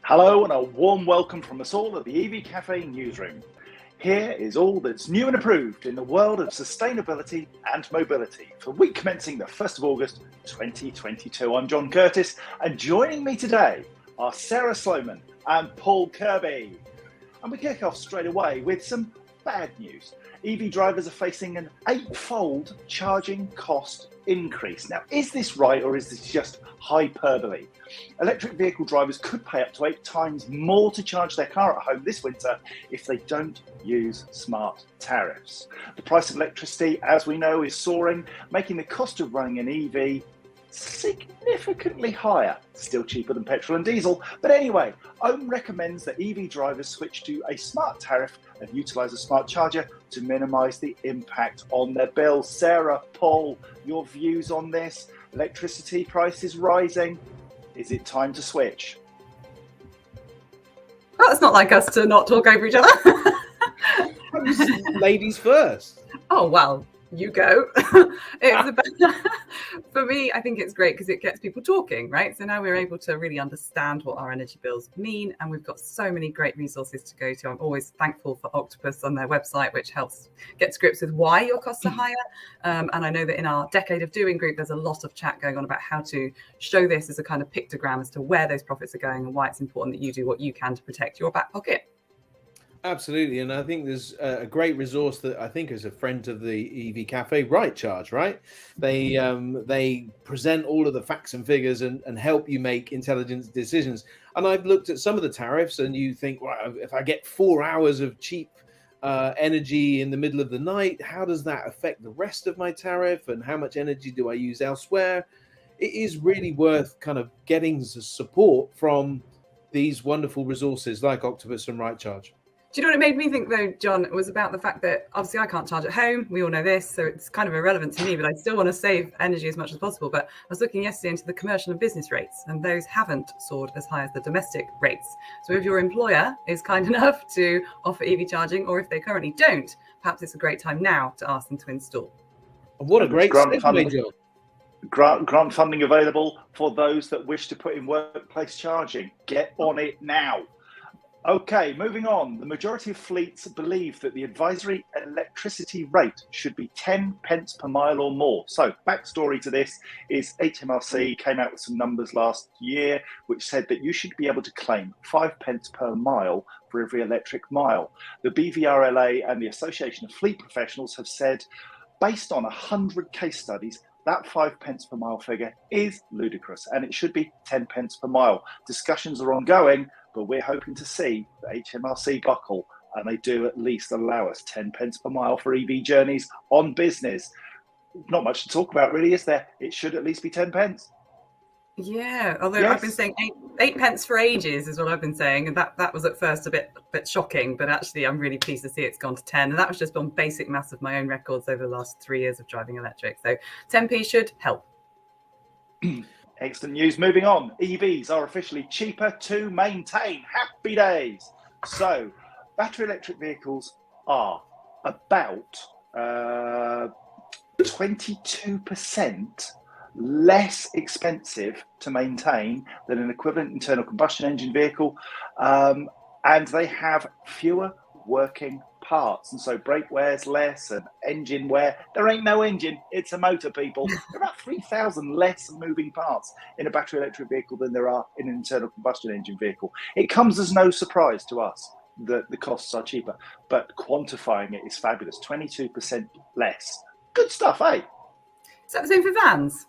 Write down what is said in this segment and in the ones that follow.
Hello and a warm welcome from us all at the EV Café newsroom. Here is all that's new and approved in the world of sustainability and mobility for week commencing the 1st of August 2022. I'm John Curtis, and joining me today are Sarah Sloman and Paul Kirby. And we kick off straight away with some bad news. EV drivers are facing an 8-fold charging cost increase. Now, is this right or is this just hyperbole? Electric vehicle drivers could pay up to 8 times more to charge their car at home this winter if they don't use smart tariffs. The price of electricity, as we know, is soaring, making the cost of running an EV significantly higher. Still cheaper than petrol and diesel, but anyway, OHM recommends that EV drivers switch to a smart tariff and utilise a smart charger to minimise the impact on their bills. Sarah, Paul, your views on this? Electricity prices rising. Is it time to switch? Well, it's not like us to not talk over each other. Ladies first. Oh, well, you go. For me, I think it's great because it gets people talking, right? So now we're able to really understand what our energy bills mean, and we've got so many great resources to go to. I'm always thankful for Octopus on their website, which helps get to grips with why your costs are higher. And I know that in our Decade of Doing group, there's a lot of chat going on about how to show this as a kind of pictogram as to where those profits are going and why it's important that you do what you can to protect your back pocket. Absolutely, and I think there's a great resource that I think is a friend of the EV Cafe, Right Charge, right? They present all of the facts and figures and help you make intelligent decisions. And I've looked at some of the tariffs, and you think, well, if I get 4 hours of cheap energy in the middle of the night, how does that affect the rest of my tariff? And how much energy do I use elsewhere? It is really worth kind of getting the support from these wonderful resources like Octopus and Right Charge. Do you know what it made me think, though, John? It was about the fact that obviously I can't charge at home. We all know this, so it's kind of irrelevant to me, but I still want to save energy as much as possible. But I was looking yesterday into the commercial and business rates, and those haven't soared as high as the domestic rates. So if your employer is kind enough to offer EV charging, or if they currently don't, perhaps it's a great time now to ask them to install. What a great grant funding, John. grant funding available for those that wish to put in workplace charging. Get on it now. Okay, moving on. The majority of fleets believe that the advisory electricity rate should be 10 pence per mile or more. So, backstory to this is HMRC came out with some numbers last year which said that you should be able to claim 5 pence per mile for every electric mile. The BVRLA and the Association of Fleet Professionals have said, based on 100 case studies, that 5 pence per mile figure is ludicrous and it should be 10 pence per mile. Discussions are ongoing, but we're hoping to see the HMRC buckle and they do at least allow us 10 pence per mile for EV journeys on business. Not much to talk about really, is there? It should at least be 10 pence. Yeah, although Yes. I've been saying eight pence for ages is what I've been saying, and that was at first a bit shocking, but actually I'm really pleased to see it's gone to 10, and that was just on basic maths of my own records over the last 3 years of driving electric. So 10p should help. Excellent news. Moving on, EVs are officially cheaper to maintain. Happy days. So, battery electric vehicles are about 22% less expensive to maintain than an equivalent internal combustion engine vehicle, and they have fewer working parts, and so brake wear's less and engine wear. There ain't no engine, it's a motor, people. There are about 3,000 less moving parts in a battery electric vehicle than there are in an internal combustion engine vehicle. It comes as no surprise to us that the costs are cheaper, but quantifying it is fabulous. 22% less. Good stuff, eh? Is that the same for vans?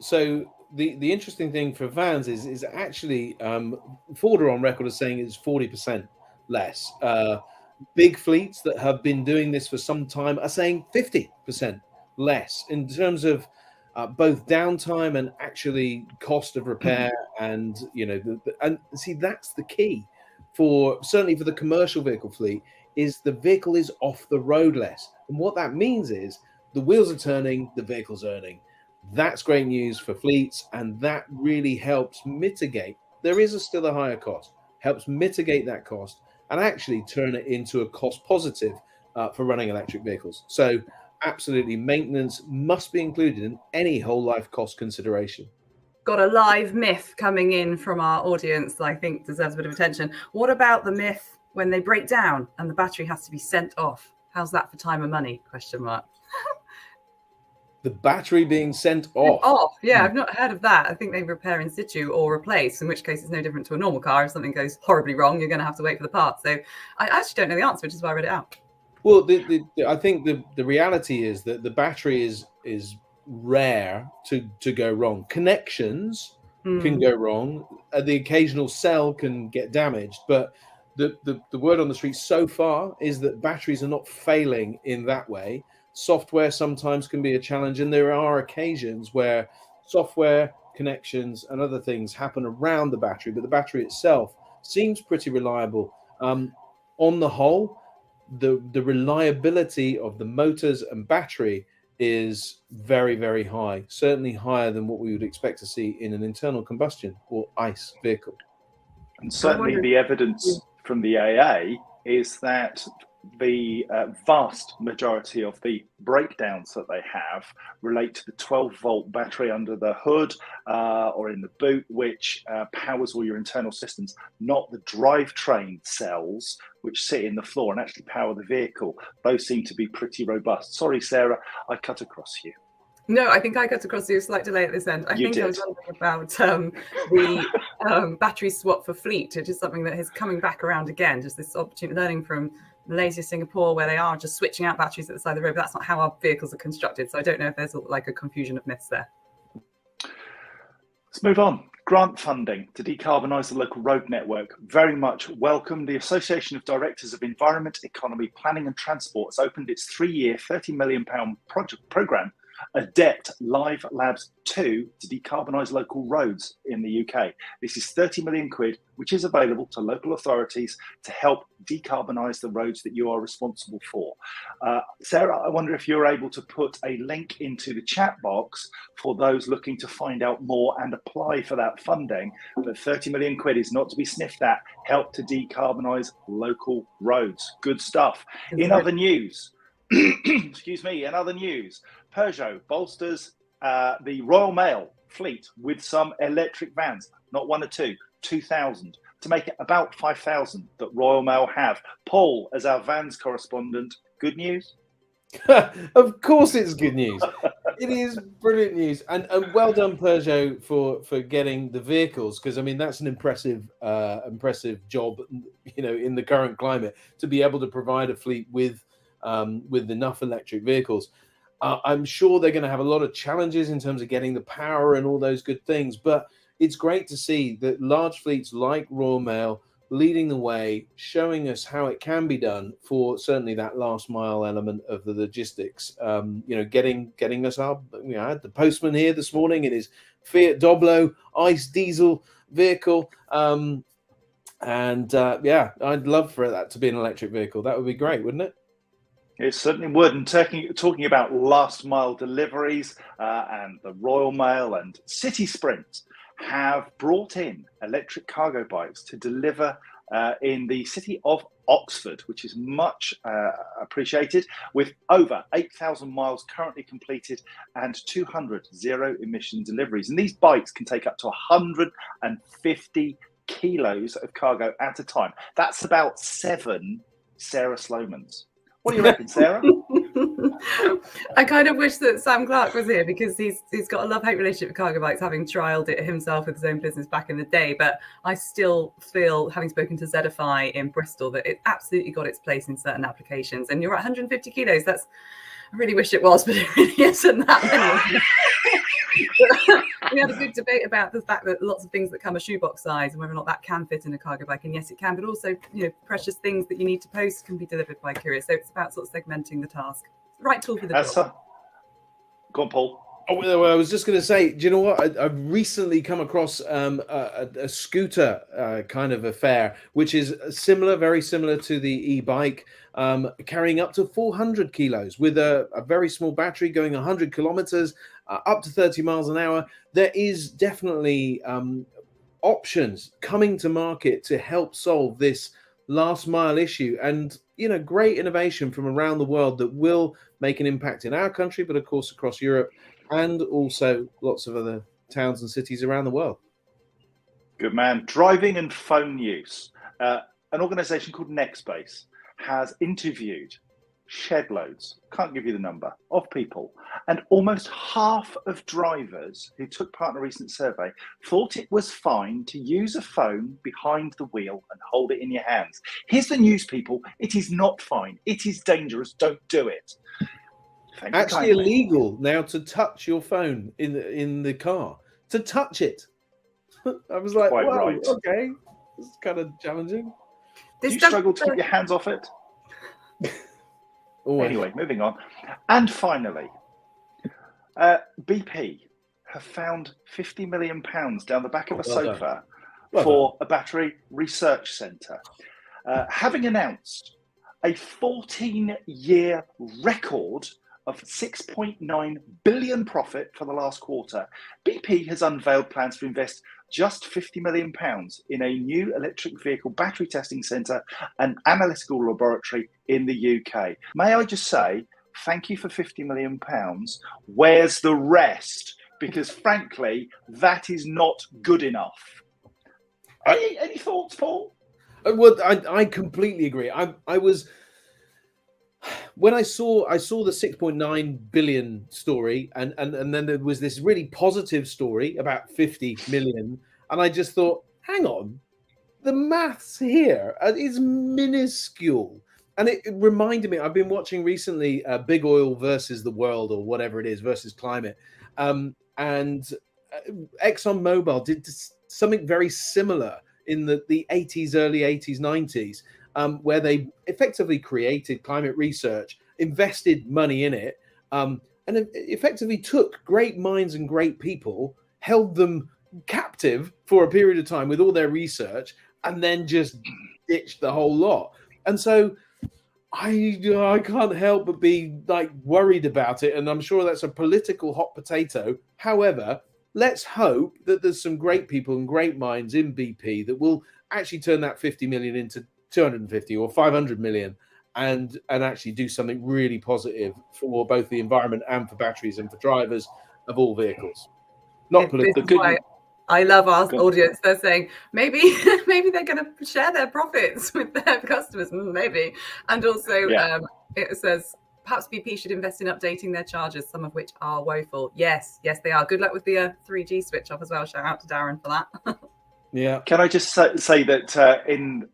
So the interesting thing for vans is actually Ford are on record as saying it's 40% less. Big fleets that have been doing this for some time are saying 50% less in terms of both downtime and actually cost of repair. And and see, that's the key certainly for the commercial vehicle fleet, is the vehicle is off the road less, and what that means is the wheels are turning, the vehicle's earning. That's great news for fleets, and that really helps mitigate. There is still a higher cost, helps mitigate that cost and actually turn it into a cost positive for running electric vehicles. So absolutely, maintenance must be included in any whole life cost consideration. got a live myth coming in from our audience that I think deserves a bit of attention. What about the myth when they break down and the battery has to be sent off? How's that for time and money? Question mark. The battery being sent off. Off, yeah, I've not heard of that. I think they repair in situ or replace, in which case it's no different to a normal car. If something goes horribly wrong, you're going to have to wait for the parts. So I actually don't know the answer, which is why I read it out. Well, I think the reality is that the battery is rare to go wrong. Connections can go wrong. The occasional cell can get damaged, but the word on the street so far is that batteries are not failing in that way. Software sometimes can be a challenge, and there are occasions where software connections and other things happen around the battery, but the battery itself seems pretty reliable. On the whole, the reliability of the motors and battery is very, very high, certainly higher than what we would expect to see in an internal combustion or ICE vehicle. And certainly the evidence from the AA is that the vast majority of the breakdowns that they have relate to the 12-volt battery under the hood or in the boot, which powers all your internal systems, not the drivetrain cells which sit in the floor and actually power the vehicle. Those seem to be pretty robust. Sorry, Sarah, I cut across you. No, I think I got across you a slight delay at this end. I was wondering about the battery swap for fleet, which is something that is coming back around again. Just this opportunity learning from Malaysia, Singapore, where they are just switching out batteries at the side of the road. But that's not how our vehicles are constructed. So I don't know if there's like a confusion of myths there. Let's move on. Grant funding to decarbonise the local road network. Very much welcome. The Association of Directors of Environment, Economy, Planning and Transport has opened its 3-year, £30 million project programme, Adept Live Labs 2, to decarbonise local roads in the UK. This is 30 million quid, which is available to local authorities to help decarbonise the roads that you are responsible for. Sarah, I wonder if you're able to put a link into the chat box for those looking to find out more and apply for that funding. But 30 million quid is not to be sniffed at. Help to decarbonise local roads. Good stuff. In other news, excuse me, in other news, Peugeot bolsters the Royal Mail fleet with some electric vans, not one or two, 2,000, to make it about 5,000 that Royal Mail have. Paul, as our vans correspondent, good news? Of course it's good news. It is brilliant news. And well done, Peugeot, for getting the vehicles, because, I mean, that's an impressive job, in the current climate, to be able to provide a fleet with enough electric vehicles. I'm sure they're going to have a lot of challenges in terms of getting the power and all those good things, but it's great to see that large fleets like Royal Mail leading the way, showing us how it can be done for certainly that last mile element of the logistics. Getting us up. I had the postman here this morning in his Fiat Doblo ICE diesel vehicle. I'd love for that to be an electric vehicle. That would be great, wouldn't it? It certainly would. And talking about last mile deliveries and the Royal Mail and City Sprint have brought in electric cargo bikes to deliver in the city of Oxford, which is much appreciated, with over 8,000 miles currently completed and 200 zero-emission deliveries. And these bikes can take up to 150 kilos of cargo at a time. That's about 7 Sarah Slomans. What do you reckon, Sarah? I kind of wish that Sam Clark was here, because he's got a love-hate relationship with cargo bikes, having trialled it himself with his own business back in the day. But I still feel, having spoken to Zedify in Bristol, that it absolutely got its place in certain applications. And you're at 150 kilos. I really wish it was, but it really isn't that many. We had a big debate about the fact that lots of things that come a shoebox size and whether or not that can fit in a cargo bike. And yes, it can, but also, precious things that you need to post can be delivered by courier. So it's about sort of segmenting the task. Right tool for the job. Go on, Paul. Oh, well, I was just going to say, do you know what? I've recently come across a scooter kind of affair, which is similar, very similar to the e-bike, carrying up to 400 kilos with a very small battery, going 100 kilometers, up to 30 miles an hour. There is definitely options coming to market to help solve this last mile issue, and great innovation from around the world that will make an impact in our country, but of course across Europe, and also lots of other towns and cities around the world. Good man. Driving and phone use. An organisation called Nextbase has interviewed shed loads, can't give you the number, of people. And almost half of drivers who took part in a recent survey thought it was fine to use a phone behind the wheel and hold it in your hands. Here's the news, people. It is not fine. It is dangerous. Don't do it. Actually illegal now to touch your phone in the car. To touch it. I was like, Quite wow, right. Okay. It's kind of challenging. Do you struggle to keep your hands off it? Always. Anyway, moving on. And finally, BP have found £50 million down the back of a sofa for a battery research centre. Having announced a 14-year record of 6.9 billion profit for the last quarter, BP has unveiled plans to invest just £50 million in a new electric vehicle battery testing centre and analytical laboratory in the UK. May I just say, thank you for £50 million. Where's the rest? Because frankly, that is not good enough. Any thoughts, Paul? Well, I completely agree. I was... When I saw the 6.9 billion story, and then there was this really positive story about 50 million, and I just thought, hang on, the maths here is minuscule. And it reminded me, I've been watching recently Big Oil versus the World, or whatever it is, versus climate. And ExxonMobil did something very similar in the 80s, early 80s, 90s. Where they effectively created climate research, invested money in it, and effectively took great minds and great people, held them captive for a period of time with all their research, and then just ditched the whole lot. And so I can't help but be like worried about it, and I'm sure that's a political hot potato. However, let's hope that there's some great people and great minds in BP that will actually turn that 50 million into 250 or 500 million and actually do something really positive for both the environment and for batteries and for drivers of all vehicles. Not political. I love our audience. They're saying maybe they're going to share their profits with their customers, maybe. And also it says perhaps BP should invest in updating their chargers, some of which are woeful. Yes, they are. Good luck with the 3G switch off as well. Shout out to Darren for that. Yeah. Can I just say that in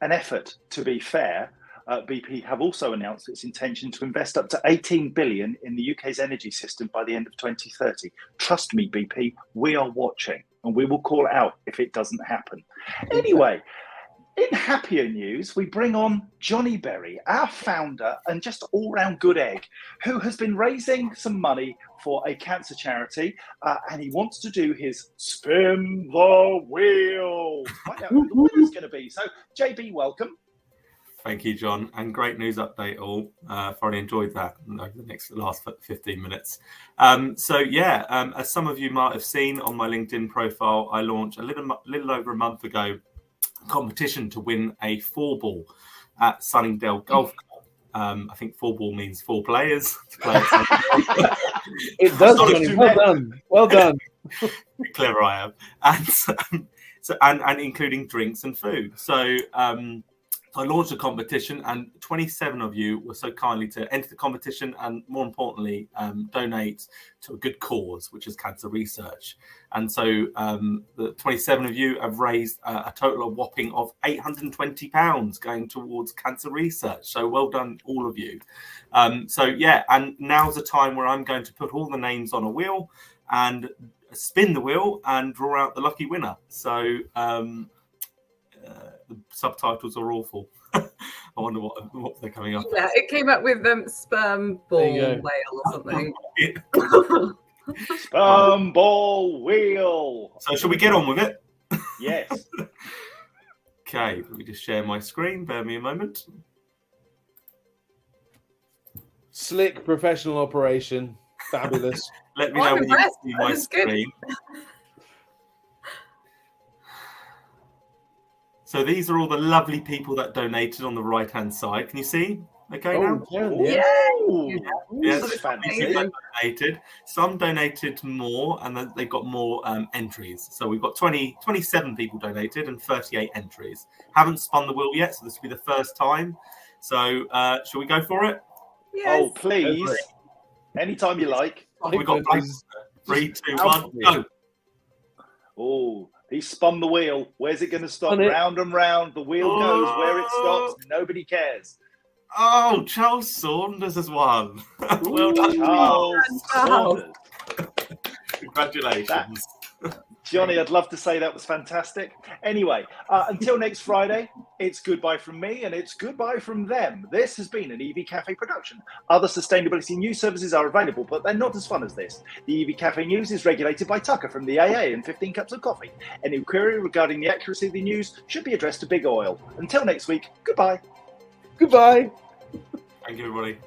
an effort to be fair, BP have also announced its intention to invest up to 18 billion in the UK's energy system by the end of 2030. Trust me, BP, we are watching, and we will call it out if it doesn't happen. Anyway, in happier news, we bring on Johnny Berry, our founder and just all-round good egg, who has been raising some money for a cancer charity, and he wants to do his spin the wheel. Find out who the winner's going to be. So, JB, welcome. Thank you, John, and great news update all. Thoroughly enjoyed that over the last 15 minutes. As some of you might have seen on my LinkedIn profile, I launched a little over a month ago a competition to win a 4-ball at Sunningdale Golf Club. I think 4-ball means 4 players. It does, Johnny. Well done. Clever I am. And including drinks and food. So I launched a competition, and 27 of you were so kindly to enter the competition and, more importantly, donate to a good cause, which is cancer research. And so the 27 of you have raised a total of whopping of £820 going towards cancer research. So well done, all of you. And now's the time where I'm going to put all the names on a wheel and spin the wheel and draw out the lucky winner. So the subtitles are awful. I wonder what they're coming up. Yeah, it came up with sperm ball whale or something. Sperm ball wheel. So shall we get on with it? Yes. Okay, let me just share my screen. Bear me a moment. Slick professional operation. Fabulous. Let me know when you see my screen. So these are all the lovely people that donated on the right-hand side. Can you see? Okay, now. Yeah. Ooh, Yes, that's fancy. people donated. Some donated more, and then they got more entries. So we've got 27 people donated and 38 entries. Haven't spun the wheel yet, so this will be the first time. So shall we go for it? Yes. Oh, please. Anytime you like. We've got 3, 2, 1, go. Oh, he spun the wheel. Where's it going to stop? Spun it. Round and round. The wheel goes. Where it stops, nobody cares. Oh, Charles Saunders has won. Well done, Charles Saunders. Congratulations. Johnny, I'd love to say that was fantastic. Anyway, until next Friday, it's goodbye from me and it's goodbye from them. This has been an EV Cafe production. Other sustainability news services are available, but they're not as fun as this. The EV Cafe news is regulated by Tucker from the AA and 15 Cups of Coffee. Any query regarding the accuracy of the news should be addressed to Big Oil. Until next week, goodbye. Goodbye. Thank you, everybody.